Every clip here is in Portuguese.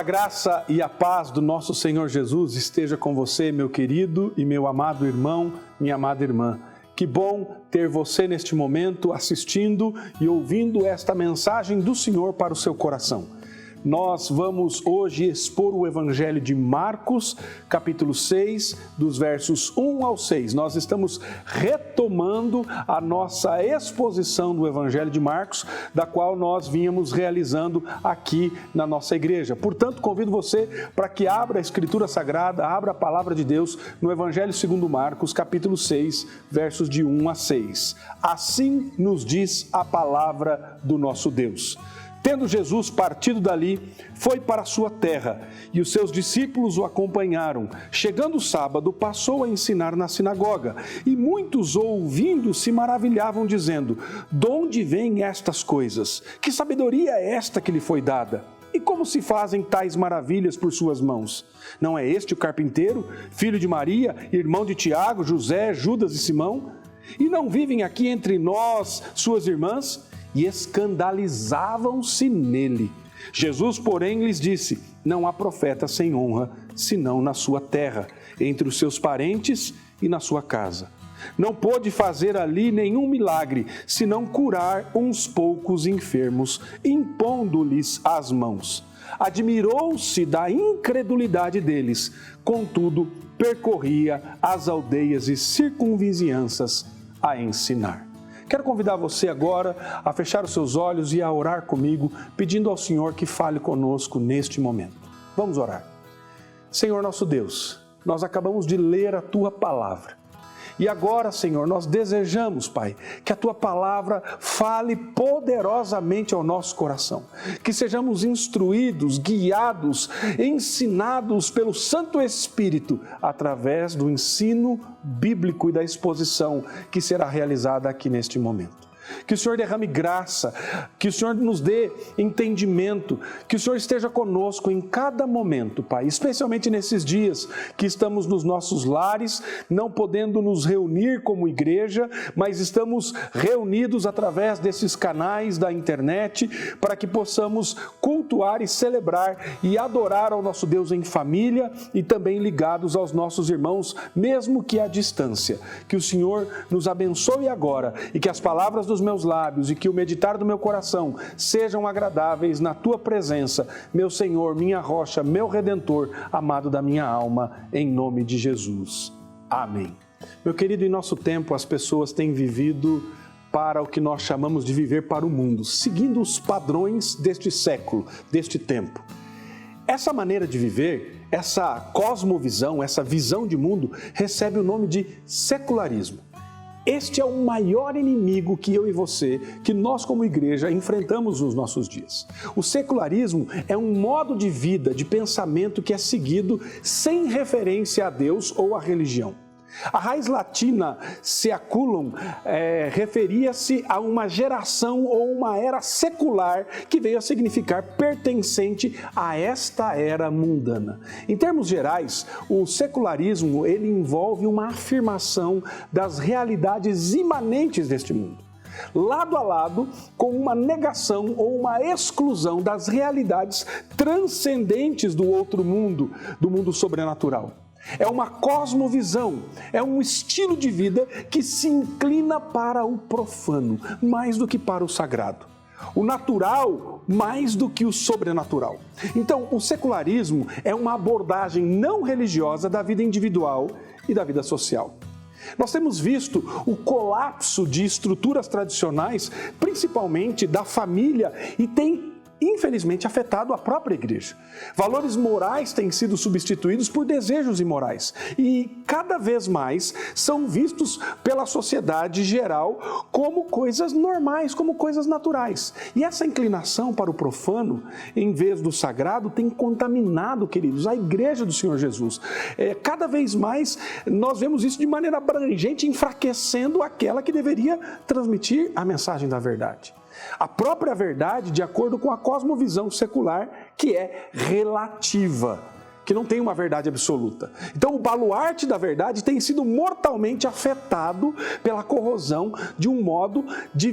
a graça e a paz do nosso Senhor Jesus esteja com você, meu querido e meu amado irmão, minha amada irmã. Que bom ter você neste momento assistindo e ouvindo esta mensagem do Senhor para o seu coração. Nós vamos hoje expor o Evangelho de Marcos, capítulo 6, dos versos 1 ao 6. Nós estamos retomando a nossa exposição do Evangelho de Marcos, da qual nós vínhamos realizando aqui na nossa igreja. Portanto, convido você para que abra a Escritura Sagrada, abra a Palavra de Deus no Evangelho segundo Marcos, capítulo 6, versos de 1 a 6. Assim nos diz a palavra do nosso Deus. Tendo Jesus partido dali, foi para a sua terra, e os seus discípulos o acompanharam. Chegando o sábado, passou a ensinar na sinagoga, e muitos ouvindo se maravilhavam, dizendo: "De onde vêm estas coisas? Que sabedoria é esta que lhe foi dada? E como se fazem tais maravilhas por suas mãos? Não é este o carpinteiro, filho de Maria, irmão de Tiago, José, Judas e Simão? E não vivem aqui entre nós suas irmãs?" E escandalizavam-se nele. Jesus, porém, lhes disse: "Não há profeta sem honra, senão na sua terra, entre os seus parentes e na sua casa. Não pôde fazer ali nenhum milagre, senão curar uns poucos enfermos, impondo-lhes as mãos. Admirou-se da incredulidade deles, contudo, percorria as aldeias e circunvizinhanças a ensinar." Quero convidar você agora a fechar os seus olhos e a orar comigo, pedindo ao Senhor que fale conosco neste momento. Vamos orar. Senhor nosso Deus, nós acabamos de ler a Tua Palavra. E agora, Senhor, nós desejamos, Pai, que a Tua Palavra fale poderosamente ao nosso coração. Que sejamos instruídos, guiados, ensinados pelo Santo Espírito através do ensino bíblico e da exposição que será realizada aqui neste momento. Que o Senhor derrame graça, que o Senhor nos dê entendimento, que o Senhor esteja conosco em cada momento, Pai, especialmente nesses dias que estamos nos nossos lares, não podendo nos reunir como igreja, mas estamos reunidos através desses canais da internet para que possamos cultuar e celebrar e adorar ao nosso Deus em família e também ligados aos nossos irmãos, mesmo que à distância. Que o Senhor nos abençoe agora e que as palavras dos meus lábios e que o meditar do meu coração sejam agradáveis na Tua presença, meu Senhor, minha rocha, meu Redentor, amado da minha alma, em nome de Jesus. Amém. Meu querido, em nosso tempo as pessoas têm vivido para o que nós chamamos de viver para o mundo, seguindo os padrões deste século, deste tempo. Essa maneira de viver, essa cosmovisão, essa visão de mundo, recebe o nome de secularismo. Este é o maior inimigo que eu e você, que nós como igreja enfrentamos nos nossos dias. O secularismo é um modo de vida, de pensamento que é seguido sem referência a Deus ou à religião. A raiz latina seculum referia-se a uma geração ou uma era secular que veio a significar pertencente a esta era mundana. Em termos gerais, o secularismo ele envolve uma afirmação das realidades imanentes deste mundo, lado a lado com uma negação ou uma exclusão das realidades transcendentes do outro mundo, do mundo sobrenatural. É uma cosmovisão, é um estilo de vida que se inclina para o profano, mais do que para o sagrado. O natural, mais do que o sobrenatural. Então, o secularismo é uma abordagem não religiosa da vida individual e da vida social. Nós temos visto o colapso de estruturas tradicionais, principalmente da família, e tem infelizmente afetado a própria igreja. Valores morais têm sido substituídos por desejos imorais e cada vez mais são vistos pela sociedade geral como coisas normais, como coisas naturais. E essa inclinação para o profano, em vez do sagrado, tem contaminado, queridos, a igreja do Senhor Jesus. Cada vez mais nós vemos isso de maneira abrangente, enfraquecendo aquela que deveria transmitir a mensagem da verdade. A própria verdade, de acordo com a cosmovisão secular, que é relativa, que não tem uma verdade absoluta. Então, o baluarte da verdade tem sido mortalmente afetado pela corrosão de um modo de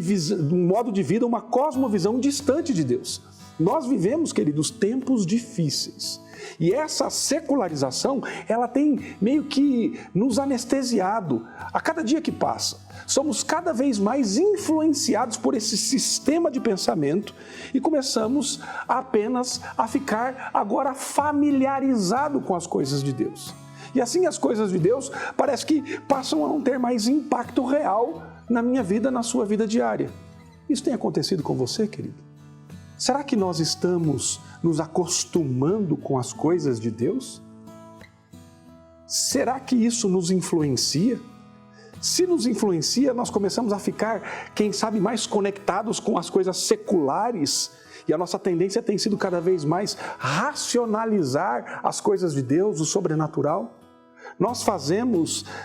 vida, uma cosmovisão distante de Deus. Nós vivemos, queridos, tempos difíceis. E essa secularização, ela tem meio que nos anestesiado a cada dia que passa. Somos cada vez mais influenciados por esse sistema de pensamento e começamos apenas a ficar agora familiarizado com as coisas de Deus. E assim as coisas de Deus parece que passam a não ter mais impacto real na minha vida, na sua vida diária. Isso tem acontecido com você, querido? Será que nós estamos nos acostumando com as coisas de Deus? Será que isso nos influencia? Se nos influencia, nós começamos a ficar, quem sabe, mais conectados com as coisas seculares e a nossa tendência tem sido cada vez mais racionalizar as coisas de Deus, o sobrenatural.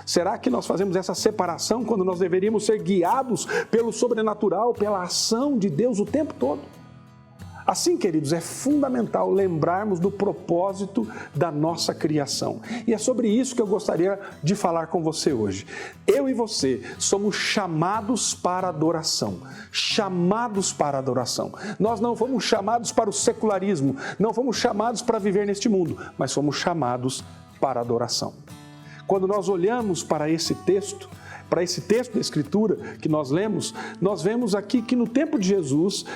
Será que nós fazemos essa separação quando nós deveríamos ser guiados pelo sobrenatural, pela ação de Deus o tempo todo? Assim, queridos, é fundamental lembrarmos do propósito da nossa criação. E é sobre isso que eu gostaria de falar com você hoje. Eu e você somos chamados para adoração. Chamados para adoração. Nós não fomos chamados para o secularismo, não fomos chamados para viver neste mundo, mas fomos chamados para adoração. Quando nós olhamos para esse texto da Escritura que nós lemos, nós vemos aqui que no tempo de Jesus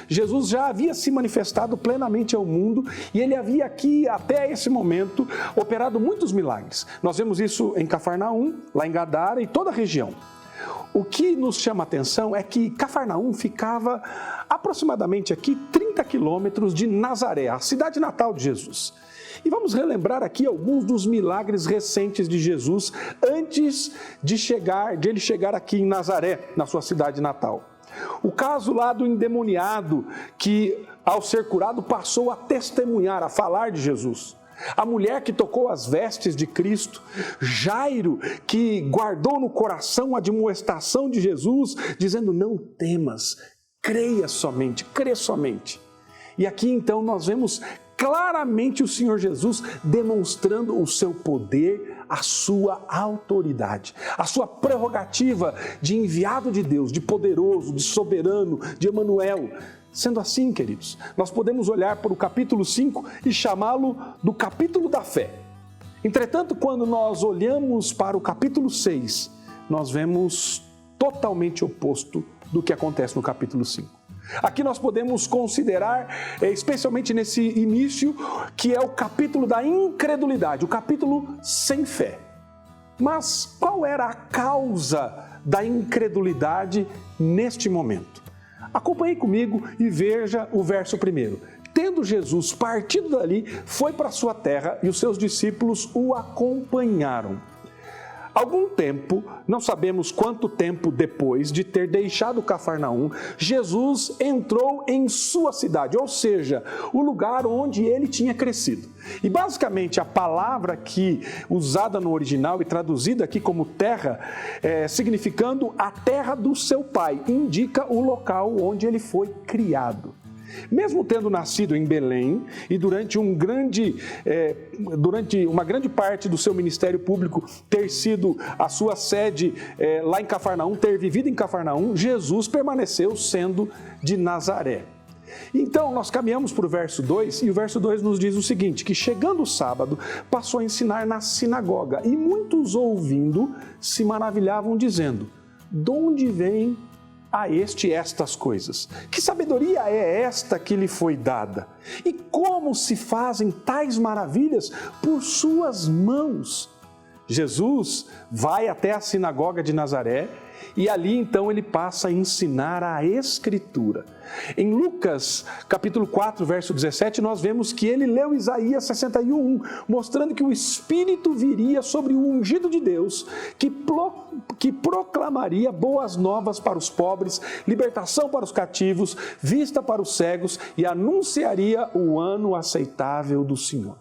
já havia se manifestado plenamente ao mundo e ele havia aqui, até esse momento, operado muitos milagres. Nós vemos isso em Cafarnaum, lá em Gadara e toda a região. O que nos chama a atenção é que Cafarnaum ficava aproximadamente aqui 30 quilômetros de Nazaré, a cidade natal de Jesus. E vamos relembrar aqui alguns dos milagres recentes de Jesus antes de ele chegar aqui em Nazaré, na sua cidade natal. O caso lá do endemoniado que, ao ser curado, passou a testemunhar, a falar de Jesus. A mulher que tocou as vestes de Cristo, Jairo, que guardou no coração a admoestação de Jesus, dizendo: não temas, creia somente, crê somente. E aqui então nós vemos claramente o Senhor Jesus demonstrando o seu poder, a sua autoridade, a sua prerrogativa de enviado de Deus, de poderoso, de soberano, de Emanuel. Sendo assim, queridos, nós podemos olhar para o capítulo 5 e chamá-lo do capítulo da fé. Entretanto, quando nós olhamos para o capítulo 6, nós vemos totalmente oposto do que acontece no capítulo 5. Aqui nós podemos considerar, especialmente nesse início, que é o capítulo da incredulidade, o capítulo sem fé. Mas qual era a causa da incredulidade neste momento? Acompanhe comigo e veja o verso 1. Tendo Jesus partido dali, foi para sua terra e os seus discípulos o acompanharam. Algum tempo, não sabemos quanto tempo depois de ter deixado Cafarnaum, Jesus entrou em sua cidade, ou seja, o lugar onde ele tinha crescido. E basicamente a palavra aqui usada no original e traduzida aqui como terra, significando a terra do seu pai, indica o local onde ele foi criado. Mesmo tendo nascido em Belém e durante uma grande parte do seu ministério público ter sido a sua sede lá em Cafarnaum, ter vivido em Cafarnaum, Jesus permaneceu sendo de Nazaré. Então nós caminhamos para o verso 2 e o verso 2 nos diz o seguinte, que chegando o sábado passou a ensinar na sinagoga e muitos ouvindo se maravilhavam dizendo: de onde vem a este estas coisas? Que sabedoria é esta que lhe foi dada? E como se fazem tais maravilhas por suas mãos? Jesus vai até a sinagoga de Nazaré e ali então ele passa a ensinar a Escritura. Em Lucas capítulo 4, verso 17, nós vemos que ele leu Isaías 61, mostrando que o Espírito viria sobre o ungido de Deus, que proclamaria boas novas para os pobres, libertação para os cativos, vista para os cegos e anunciaria o ano aceitável do Senhor.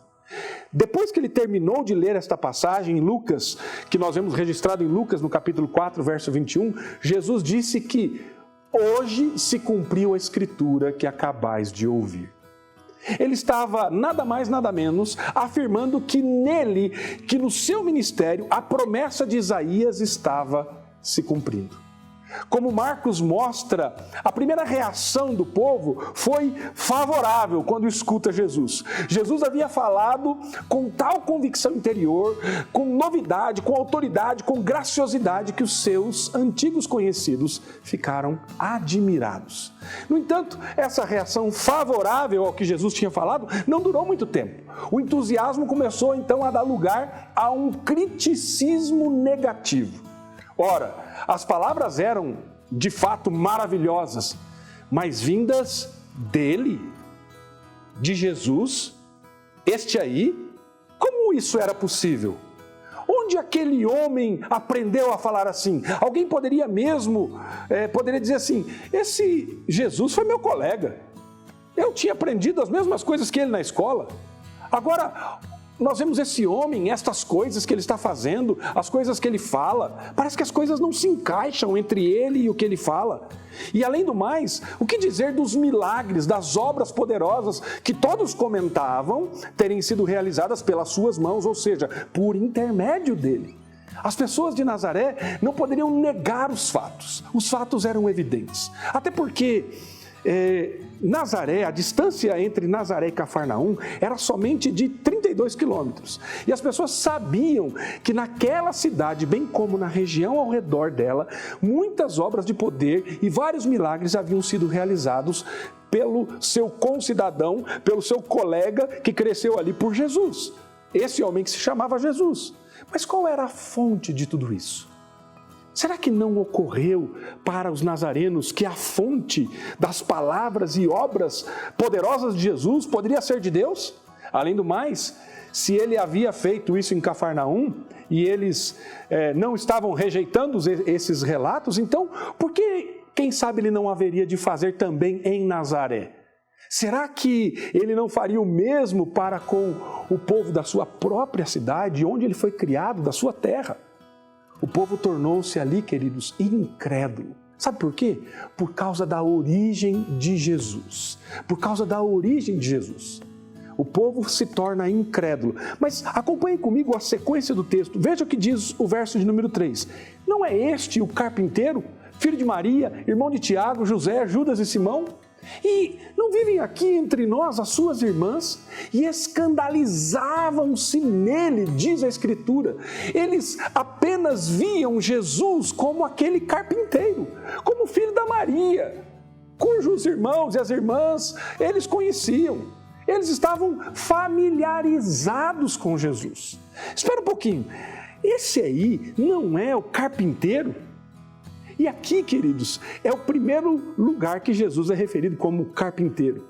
Depois que ele terminou de ler esta passagem em Lucas, que nós vemos registrado em Lucas no capítulo 4, verso 21, Jesus disse que hoje se cumpriu a Escritura que acabais de ouvir. Ele estava nada mais, nada menos, afirmando que nele, que no seu ministério, a promessa de Isaías estava se cumprindo. Como Marcos mostra, a primeira reação do povo foi favorável quando escuta Jesus. Jesus havia falado com tal convicção interior, com novidade, com autoridade, com graciosidade, que os seus antigos conhecidos ficaram admirados. No entanto, essa reação favorável ao que Jesus tinha falado não durou muito tempo. O entusiasmo começou então a dar lugar a um criticismo negativo. Ora, as palavras eram de fato maravilhosas, mas vindas dele, de Jesus, este aí, como isso era possível? Onde aquele homem aprendeu a falar assim? Alguém poderia dizer assim, esse Jesus foi meu colega, eu tinha aprendido as mesmas coisas que ele na escola. Agora, nós vemos esse homem, estas coisas que ele está fazendo, as coisas que ele fala, parece que as coisas não se encaixam entre ele e o que ele fala. E além do mais, o que dizer dos milagres, das obras poderosas que todos comentavam terem sido realizadas pelas suas mãos, ou seja, por intermédio dele? As pessoas de Nazaré não poderiam negar os fatos eram evidentes. Até porque Nazaré, a distância entre Nazaré e Cafarnaum era somente de 32 quilômetros. E as pessoas sabiam que naquela cidade, bem como na região ao redor dela, muitas obras de poder e vários milagres haviam sido realizados pelo seu concidadão, pelo seu colega que cresceu ali por Jesus. Esse homem que se chamava Jesus. Mas qual era a fonte de tudo isso? Será que não ocorreu para os nazarenos que a fonte das palavras e obras poderosas de Jesus poderia ser de Deus? Além do mais, se ele havia feito isso em Cafarnaum e eles não estavam rejeitando esses relatos, então por que, quem sabe, ele não haveria de fazer também em Nazaré? Será que ele não faria o mesmo para com o povo da sua própria cidade, onde ele foi criado, da sua terra? O povo tornou-se ali, queridos, incrédulo. Sabe por quê? Por causa da origem de Jesus. Por causa da origem de Jesus. O povo se torna incrédulo. Mas acompanhe comigo a sequência do texto. Veja o que diz o verso de número 3. Não é este o carpinteiro, filho de Maria, irmão de Tiago, José, Judas e Simão? E não vivem aqui entre nós as suas irmãs? E escandalizavam-se nele, diz a Escritura. Eles apenas viam Jesus como aquele carpinteiro, como filho da Maria, cujos irmãos e as irmãs eles conheciam. Eles estavam familiarizados com Jesus. Espera um pouquinho, esse aí não é o carpinteiro? E aqui, queridos, é o primeiro lugar que Jesus é referido como carpinteiro.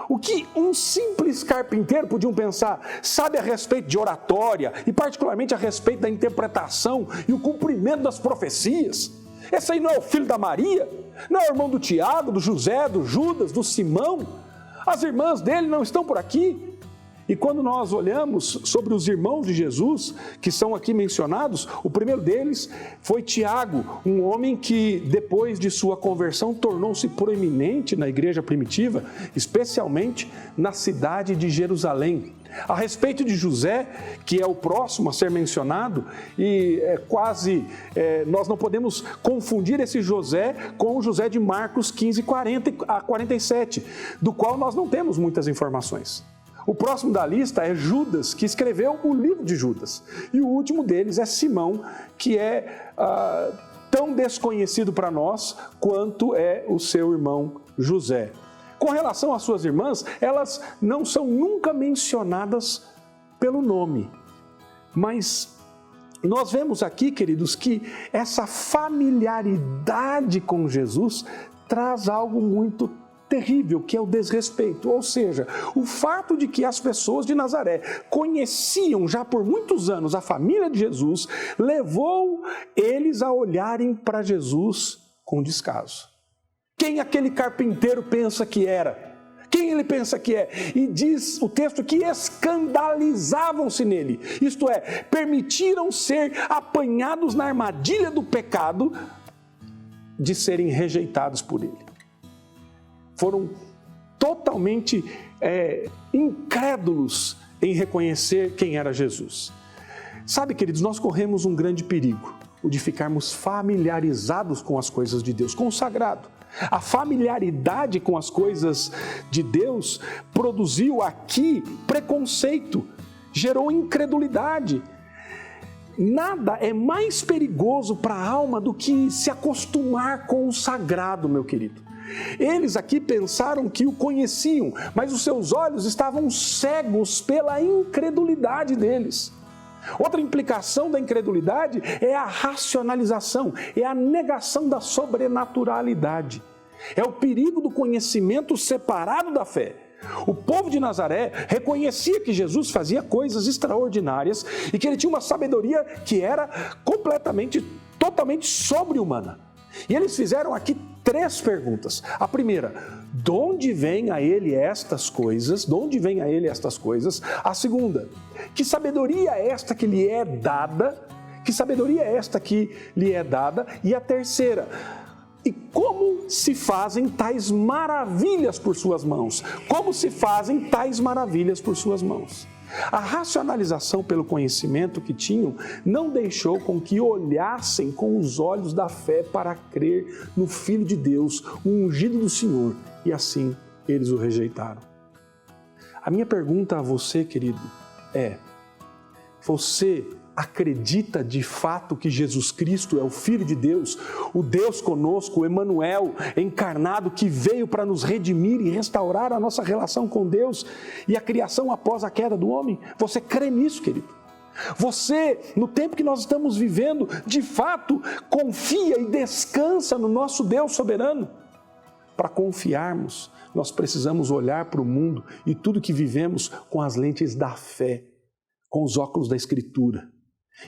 O que um simples carpinteiro, podiam pensar, sabe a respeito de oratória e particularmente a respeito da interpretação e o cumprimento das profecias? Esse aí não é o filho da Maria? Não é o irmão do Tiago, do José, do Judas, do Simão? As irmãs dele não estão por aqui? E quando nós olhamos sobre os irmãos de Jesus, que são aqui mencionados, o primeiro deles foi Tiago, um homem que depois de sua conversão tornou-se proeminente na igreja primitiva, especialmente na cidade de Jerusalém. A respeito de José, que é o próximo a ser mencionado, e nós não podemos confundir esse José com o José de Marcos 15, 40 a 47, do qual nós não temos muitas informações. O próximo da lista é Judas, que escreveu o livro de Judas. E o último deles é Simão, que é tão desconhecido para nós quanto é o seu irmão José. Com relação às suas irmãs, elas não são nunca mencionadas pelo nome. Mas nós vemos aqui, queridos, que essa familiaridade com Jesus traz algo muito terrível, que é o desrespeito. Ou seja, o fato de que as pessoas de Nazaré conheciam já por muitos anos a família de Jesus, levou eles a olharem para Jesus com descaso. Quem aquele carpinteiro pensa que era? Quem ele pensa que é? E diz o texto que escandalizavam-se nele. Isto é, permitiram ser apanhados na armadilha do pecado de serem rejeitados por ele. Foram totalmente incrédulos em reconhecer quem era Jesus. Sabe, queridos, nós corremos um grande perigo. o de ficarmos familiarizados com as coisas de Deus, com o sagrado. A familiaridade com as coisas de Deus produziu aqui preconceito, gerou incredulidade. Nada é mais perigoso para a alma do que se acostumar com o sagrado, meu querido. Eles aqui pensaram que o conheciam, mas os seus olhos estavam cegos pela incredulidade deles. Outra implicação da incredulidade é a racionalização, é a negação da sobrenaturalidade. É o perigo do conhecimento separado da fé. O povo de Nazaré reconhecia que Jesus fazia coisas extraordinárias e que ele tinha uma sabedoria que era totalmente sobre-humana. E eles fizeram aqui 3 perguntas. A primeira, de onde vêm a ele estas coisas? De onde vêm a ele estas coisas? A segunda, que sabedoria é esta que lhe é dada? Que sabedoria é esta que lhe é dada? E a terceira, e como se fazem tais maravilhas por suas mãos? Como se fazem tais maravilhas por suas mãos? A racionalização pelo conhecimento que tinham não deixou com que olhassem com os olhos da fé para crer no Filho de Deus, o ungido do Senhor, e assim eles o rejeitaram. A minha pergunta a você, querido, é: você acredita de fato que Jesus Cristo é o Filho de Deus, o Deus conosco, o Emanuel, encarnado, que veio para nos redimir e restaurar a nossa relação com Deus e a criação após a queda do homem? Você crê nisso, querido? Você, no tempo que nós estamos vivendo, de fato confia e descansa no nosso Deus soberano? Para confiarmos, nós precisamos olhar para o mundo e tudo que vivemos com as lentes da fé, com os óculos da Escritura.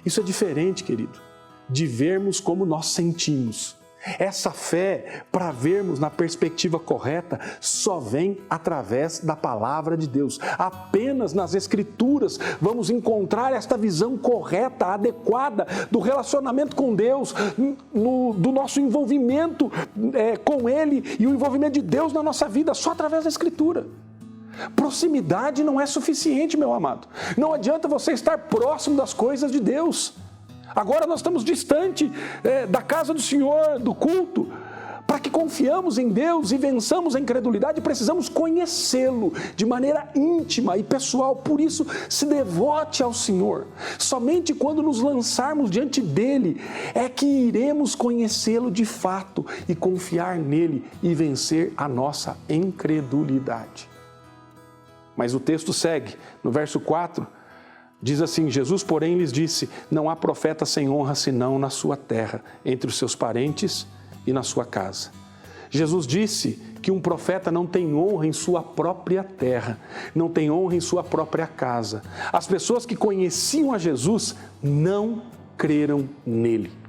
Isso é diferente, querido, de vermos como nós sentimos. Essa fé, para vermos na perspectiva correta, só vem através da palavra de Deus. Apenas nas Escrituras vamos encontrar esta visão correta, adequada do relacionamento com Deus, do nosso envolvimento com Ele e o envolvimento de Deus na nossa vida, só através da Escritura. Proximidade não é suficiente, meu amado. Não adianta você estar próximo das coisas de Deus. Agora nós estamos distante da casa do Senhor, do culto. Para que confiamos em Deus e vençamos a incredulidade, precisamos conhecê-lo de maneira íntima e pessoal. Por isso, se devote ao Senhor. Somente quando nos lançarmos diante dele é que iremos conhecê-lo de fato e confiar nele e vencer a nossa incredulidade. Mas o texto segue, no verso 4, diz assim: Jesus, porém, lhes disse: não há profeta sem honra senão na sua terra, entre os seus parentes e na sua casa. Jesus disse que um profeta não tem honra em sua própria terra, não tem honra em sua própria casa. As pessoas que conheciam a Jesus não creram nele.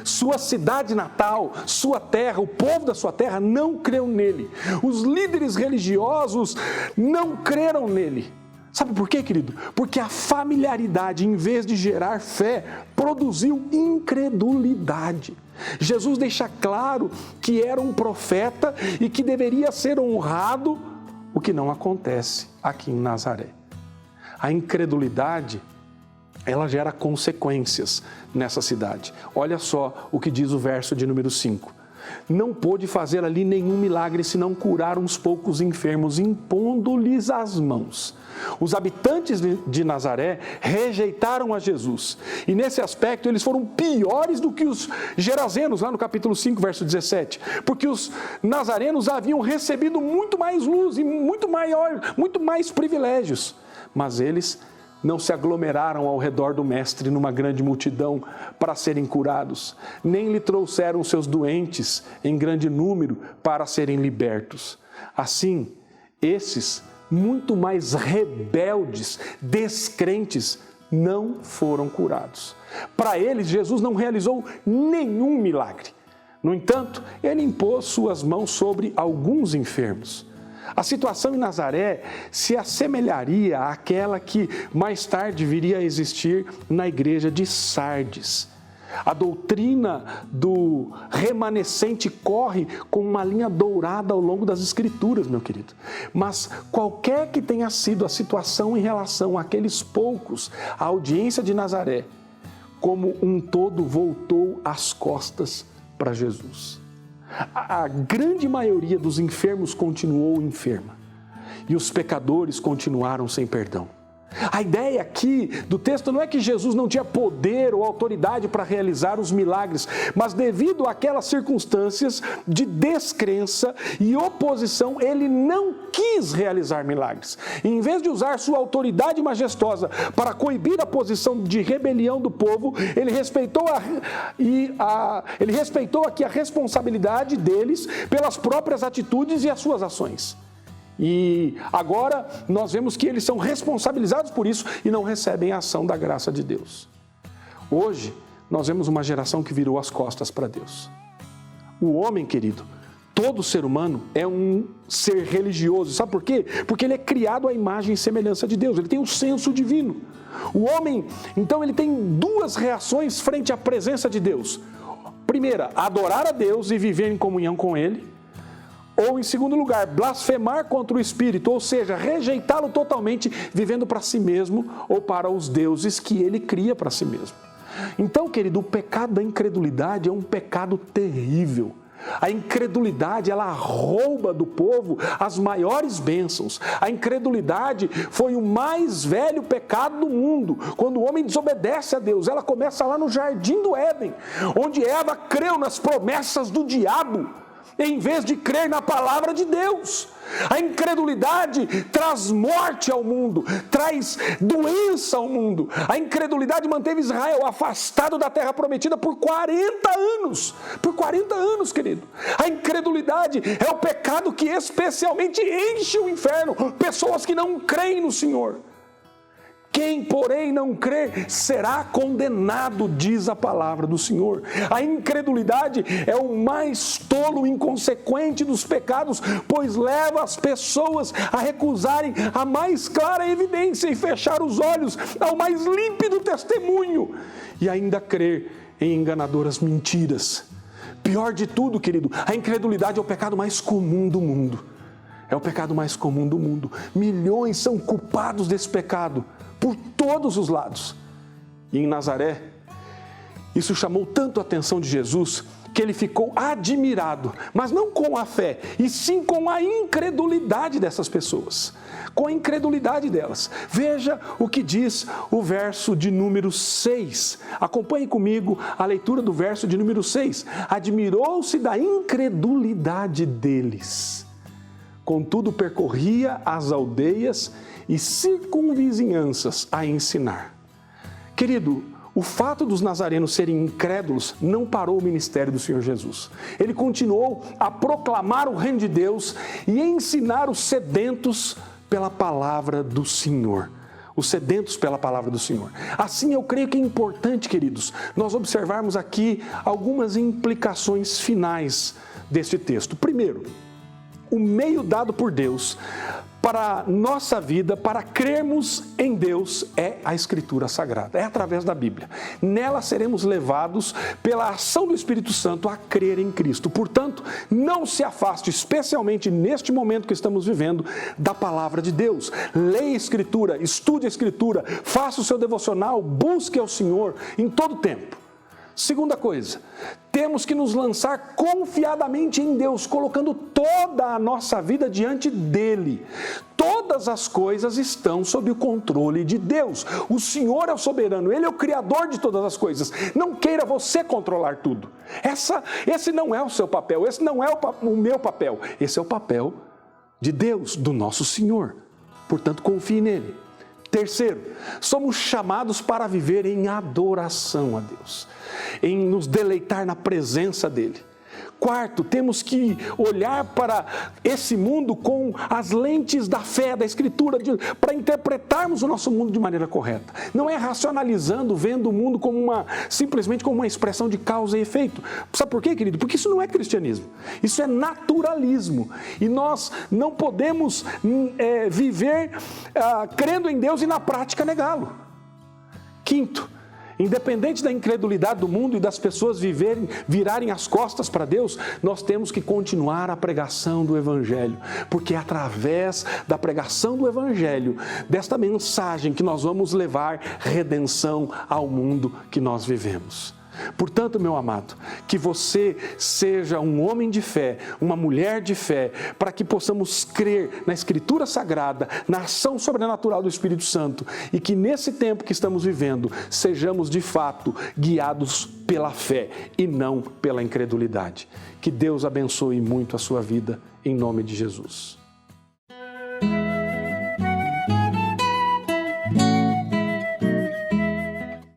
Sua cidade natal, sua terra, o povo da sua terra não creu nele. Os líderes religiosos não creram nele. Sabe por quê, querido? Porque a familiaridade, em vez de gerar fé, produziu incredulidade. Jesus deixa claro que era um profeta e que deveria ser honrado, o que não acontece aqui em Nazaré. A incredulidade, ela gera consequências nessa cidade. Olha só o que diz o verso de número 5. Não pôde fazer ali nenhum milagre, senão curar uns poucos enfermos, impondo-lhes as mãos. Os habitantes de Nazaré rejeitaram a Jesus. E nesse aspecto eles foram piores do que os gerazenos, lá no capítulo 5, verso 17. Porque os nazarenos haviam recebido muito mais luz e muito mais privilégios. Mas eles não se aglomeraram ao redor do mestre numa grande multidão para serem curados, nem lhe trouxeram seus doentes em grande número para serem libertos. Assim, esses, muito mais rebeldes, descrentes, não foram curados. Para eles, Jesus não realizou nenhum milagre. No entanto, ele impôs suas mãos sobre alguns enfermos. A situação em Nazaré se assemelharia àquela que mais tarde viria a existir na igreja de Sardes. A doutrina do remanescente corre com uma linha dourada ao longo das Escrituras, meu querido. Mas qualquer que tenha sido a situação em relação àqueles poucos, a audiência de Nazaré, como um todo voltou as costas para Jesus. A grande maioria dos enfermos continuou enferma e os pecadores continuaram sem perdão. A ideia aqui do texto não é que Jesus não tinha poder ou autoridade para realizar os milagres, mas devido àquelas circunstâncias de descrença e oposição, ele não quis realizar milagres. E, em vez de usar sua autoridade majestosa para coibir a posição de rebelião do povo, ele respeitou aqui a responsabilidade deles pelas próprias atitudes e as suas ações. E agora nós vemos que eles são responsabilizados por isso e não recebem a ação da graça de Deus. Hoje nós vemos uma geração que virou as costas para Deus. O homem, querido, todo ser humano é um ser religioso. Sabe por quê? Porque ele é criado à imagem e semelhança de Deus. Ele tem um senso divino. O homem, então, ele tem duas reações frente à presença de Deus. Primeira, adorar a Deus e viver em comunhão com Ele. Ou, em segundo lugar, blasfemar contra o Espírito, ou seja, rejeitá-lo totalmente, vivendo para si mesmo ou para os deuses que ele cria para si mesmo. Então, querido, o pecado da incredulidade é um pecado terrível. A incredulidade, ela rouba do povo as maiores bênçãos. A incredulidade foi o mais velho pecado do mundo. Quando o homem desobedece a Deus, ela começa lá no jardim do Éden, onde Eva creu nas promessas do diabo, em vez de crer na palavra de Deus. A incredulidade traz morte ao mundo, traz doença ao mundo. A incredulidade manteve Israel afastado da terra prometida por 40 anos. Por 40 anos, querido. A incredulidade é o pecado que especialmente enche o inferno. Pessoas que não creem no Senhor. Quem, porém, não crer será condenado, diz a palavra do Senhor. A incredulidade é o mais tolo e inconsequente dos pecados, pois leva as pessoas a recusarem a mais clara evidência e fechar os olhos ao mais límpido testemunho e ainda crer em enganadoras mentiras. Pior de tudo, querido, a incredulidade é o pecado mais comum do mundo. É o pecado mais comum do mundo. Milhões são culpados desse pecado por todos os lados. E em Nazaré, isso chamou tanto a atenção de Jesus que ele ficou admirado, mas não com a fé, e sim com a incredulidade dessas pessoas, com a incredulidade delas. Veja o que diz o verso de número 6. Acompanhe comigo a leitura do verso de número 6. Admirou-se da incredulidade deles. Contudo, percorria as aldeias e circunvizinhanças a ensinar. Querido, o fato dos nazarenos serem incrédulos não parou o ministério do Senhor Jesus. Ele continuou a proclamar o reino de Deus e ensinar os sedentos pela palavra do Senhor. Os sedentos pela palavra do Senhor. Assim, eu creio que é importante, queridos, nós observarmos aqui algumas implicações finais deste texto. Primeiro, o meio dado por Deus para a nossa vida, para crermos em Deus, é a Escritura Sagrada, é através da Bíblia. Nela seremos levados pela ação do Espírito Santo a crer em Cristo. Portanto, não se afaste, especialmente neste momento que estamos vivendo, da palavra de Deus. Leia a Escritura, estude a Escritura, faça o seu devocional, busque ao Senhor em todo tempo. Segunda coisa, temos que nos lançar confiadamente em Deus, colocando toda a nossa vida diante dEle. Todas as coisas estão sob o controle de Deus. O Senhor é o soberano, Ele é o Criador de todas as coisas. Não queira você controlar tudo. Esse não é o seu papel, esse não é o meu papel. Esse é o papel de Deus, do nosso Senhor. Portanto, confie nele. Terceiro, somos chamados para viver em adoração a Deus, em nos deleitar na presença dEle. Quarto, temos que olhar para esse mundo com as lentes da fé, da Escritura, para interpretarmos o nosso mundo de maneira correta. Não é racionalizando, vendo o mundo simplesmente como uma expressão de causa e efeito. Sabe por quê, querido? Porque isso não é cristianismo. Isso é naturalismo. E nós não podemos viver crendo em Deus e na prática negá-lo. Quinto, Independente da incredulidade do mundo e das pessoas virarem as costas para Deus, nós temos que continuar a pregação do Evangelho, porque é através da pregação do Evangelho, desta mensagem, que nós vamos levar redenção ao mundo que nós vivemos. Portanto, meu amado, que você seja um homem de fé, uma mulher de fé, para que possamos crer na Escritura Sagrada, na ação sobrenatural do Espírito Santo, e que nesse tempo que estamos vivendo, sejamos de fato guiados pela fé e não pela incredulidade. Que Deus abençoe muito a sua vida, em nome de Jesus.